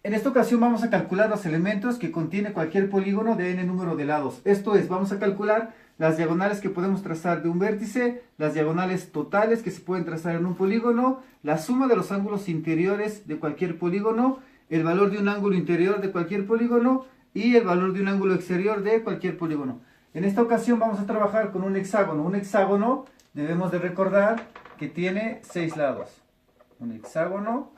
En esta ocasión vamos a calcular los elementos que contiene cualquier polígono de n número de lados. Esto es, vamos a calcular las diagonales que podemos trazar de un vértice, las diagonales totales que se pueden trazar en un polígono, la suma de los ángulos interiores de cualquier polígono, el valor de un ángulo interior de cualquier polígono y el valor de un ángulo exterior de cualquier polígono. En esta ocasión vamos a trabajar con un hexágono. Un hexágono debemos de recordar que tiene 6 lados. Un hexágono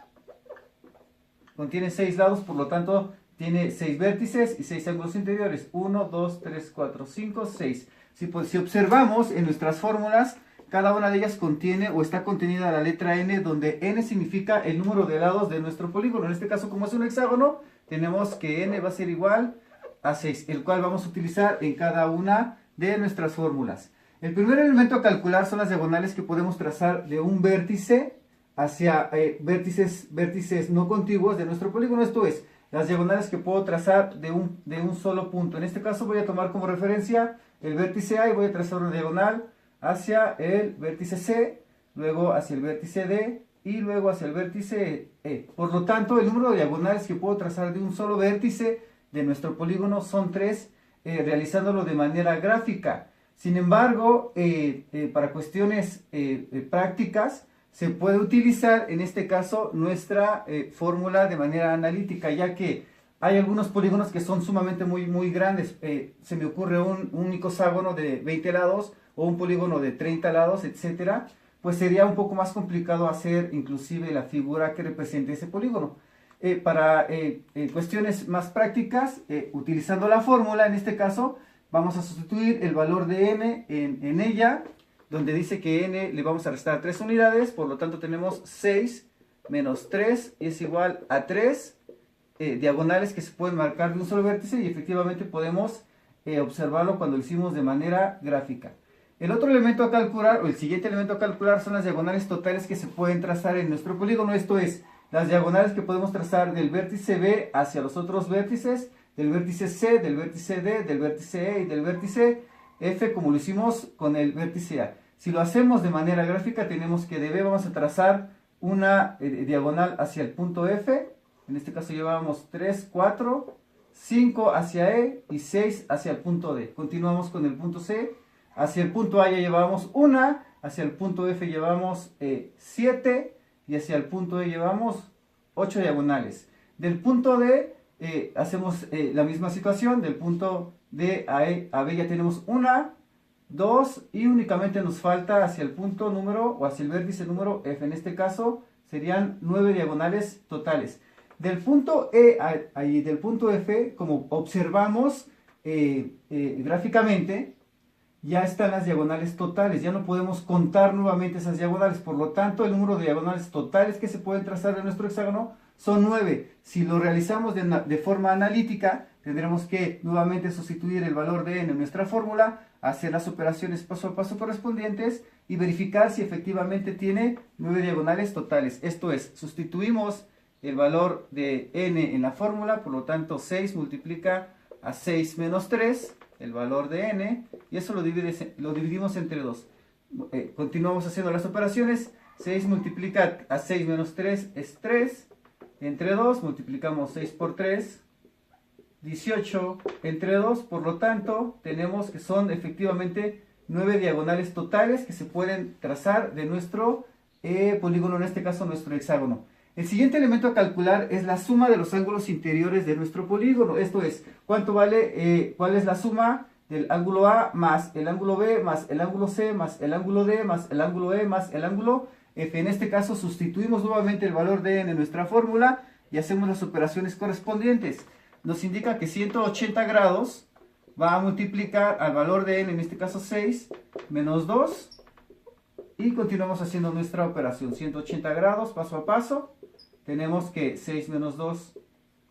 contiene 6 lados, por lo tanto tiene 6 vértices y 6 ángulos interiores. 1, 2, 3, 4, 5, 6. Si observamos en nuestras fórmulas, cada una de ellas contiene o está contenida la letra n, donde n significa el número de lados de nuestro polígono. En este caso, como es un hexágono, tenemos que n va a ser igual a 6, el cual vamos a utilizar en cada una de nuestras fórmulas. El primer elemento a calcular son las diagonales que podemos trazar de un vértice hacia vértices no contiguos de nuestro polígono. Esto es, las diagonales que puedo trazar de un solo punto. En este caso voy a tomar como referencia el vértice A y voy a trazar una diagonal hacia el vértice C, luego hacia el vértice D y luego hacia el vértice E. Por lo tanto, el número de diagonales que puedo trazar de un solo vértice de nuestro polígono son 3, realizándolo de manera gráfica. Sin embargo, para cuestiones prácticas, se puede utilizar en este caso nuestra fórmula de manera analítica, ya que hay algunos polígonos que son sumamente muy grandes. Se me ocurre un icoságono de 20 lados o un polígono de 30 lados, etcétera. Pues sería un poco más complicado hacer inclusive la figura que represente ese polígono. Para cuestiones más prácticas, utilizando la fórmula, en este caso, vamos a sustituir el valor de n en ella, donde dice que n le vamos a restar 3 unidades, por lo tanto tenemos 6 menos 3 es igual a 3 diagonales que se pueden marcar de un solo vértice, y efectivamente podemos observarlo cuando lo hicimos de manera gráfica. El otro elemento a calcular, o el siguiente elemento a calcular, son las diagonales totales que se pueden trazar en nuestro polígono. Esto es, las diagonales que podemos trazar del vértice B hacia los otros vértices, del vértice C, del vértice D, del vértice E y del vértice F, como lo hicimos con el vértice A. Si lo hacemos de manera gráfica, tenemos que de B vamos a trazar una diagonal hacia el punto F. En este caso llevábamos 3, 4, 5 hacia E y 6 hacia el punto D. Continuamos con el punto C. Hacia el punto A ya llevamos 1, hacia el punto F llevamos 7 y hacia el punto E llevamos 8 diagonales. Del punto D hacemos la misma situación. Del punto D a B ya tenemos 1, 2 y únicamente nos falta hacia el punto número o hacia el vértice número F. En este caso serían 9 diagonales totales. Del punto E y del punto F, como observamos gráficamente, ya están las diagonales totales. Ya no podemos contar nuevamente esas diagonales. Por lo tanto, el número de diagonales totales que se pueden trazar de nuestro hexágono son 9. Si lo realizamos de forma analítica, tendremos que nuevamente sustituir el valor de n en nuestra fórmula, hacer las operaciones paso a paso correspondientes y verificar si efectivamente tiene 9 diagonales totales. Esto es, sustituimos el valor de n en la fórmula, por lo tanto 6 multiplica a 6 menos 3, el valor de n, y eso lo dividimos entre 2. Continuamos haciendo las operaciones. 6 multiplica a 6 menos 3 es 3, entre 2 multiplicamos 6 por 3, 18 entre 2, por lo tanto tenemos que son efectivamente 9 diagonales totales que se pueden trazar de nuestro polígono, en este caso nuestro hexágono. El siguiente elemento a calcular es la suma de los ángulos interiores de nuestro polígono. Esto es, ¿cuánto vale, cuál es la suma del ángulo A más el ángulo B más el ángulo C más el ángulo D más el ángulo E más el ángulo F? En este caso sustituimos nuevamente el valor de n en nuestra fórmula y hacemos las operaciones correspondientes. Nos indica que 180 grados va a multiplicar al valor de n, en este caso 6, menos 2, y continuamos haciendo nuestra operación. 180 grados, paso a paso. Tenemos que 6 menos 2,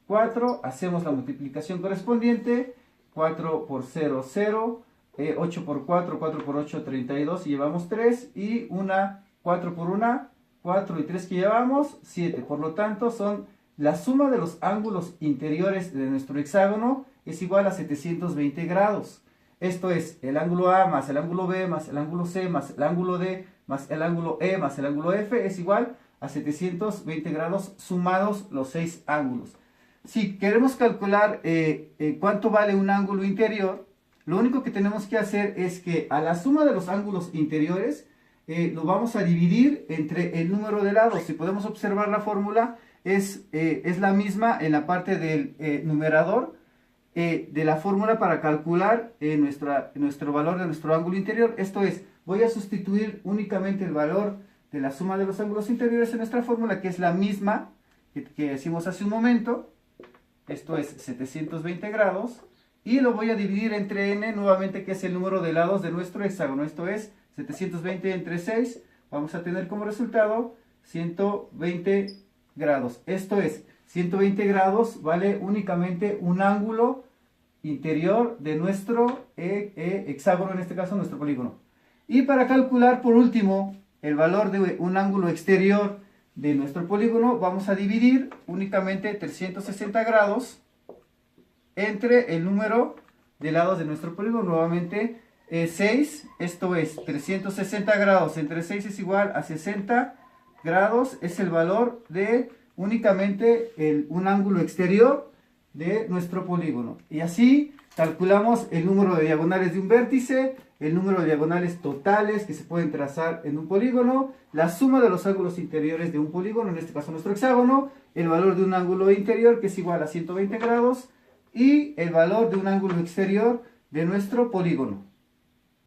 4. Hacemos la multiplicación correspondiente. 4 por 0, 0. 8 por 4, 4 por 8, 32. Y llevamos 3. Y 4 por 1, 4 y 3 que llevamos, 7. Por lo tanto, son la suma de los ángulos interiores de nuestro hexágono es igual a 720 grados. Esto es, el ángulo A más el ángulo B más el ángulo C más el ángulo D más el ángulo E más el ángulo F es igual a 720 grados sumados los 6 ángulos. Si queremos calcular cuánto vale un ángulo interior, lo único que tenemos que hacer es que a la suma de los ángulos interiores lo vamos a dividir entre el número de lados. Si podemos observar la fórmula, es la misma en la parte del numerador de la fórmula para calcular nuestro valor de nuestro ángulo interior. Esto es, voy a sustituir únicamente el valor de la suma de los ángulos interiores en nuestra fórmula, que es la misma que hicimos hace un momento. Esto es 720 grados. Y lo voy a dividir entre n nuevamente, que es el número de lados de nuestro hexágono. Esto es 720 entre 6. Vamos a tener como resultado 120 grados. Esto es, 120 grados vale únicamente un ángulo interior de nuestro hexágono, en este caso nuestro polígono. Y para calcular por último el valor de un ángulo exterior de nuestro polígono, vamos a dividir únicamente 360 grados entre el número de lados de nuestro polígono. Nuevamente 6, esto es 360 grados entre 6 es igual a 60 grados, es el valor de únicamente un ángulo exterior de nuestro polígono. Y así calculamos el número de diagonales de un vértice, el número de diagonales totales que se pueden trazar en un polígono, la suma de los ángulos interiores de un polígono, en este caso nuestro hexágono, el valor de un ángulo interior que es igual a 120 grados y el valor de un ángulo exterior de nuestro polígono.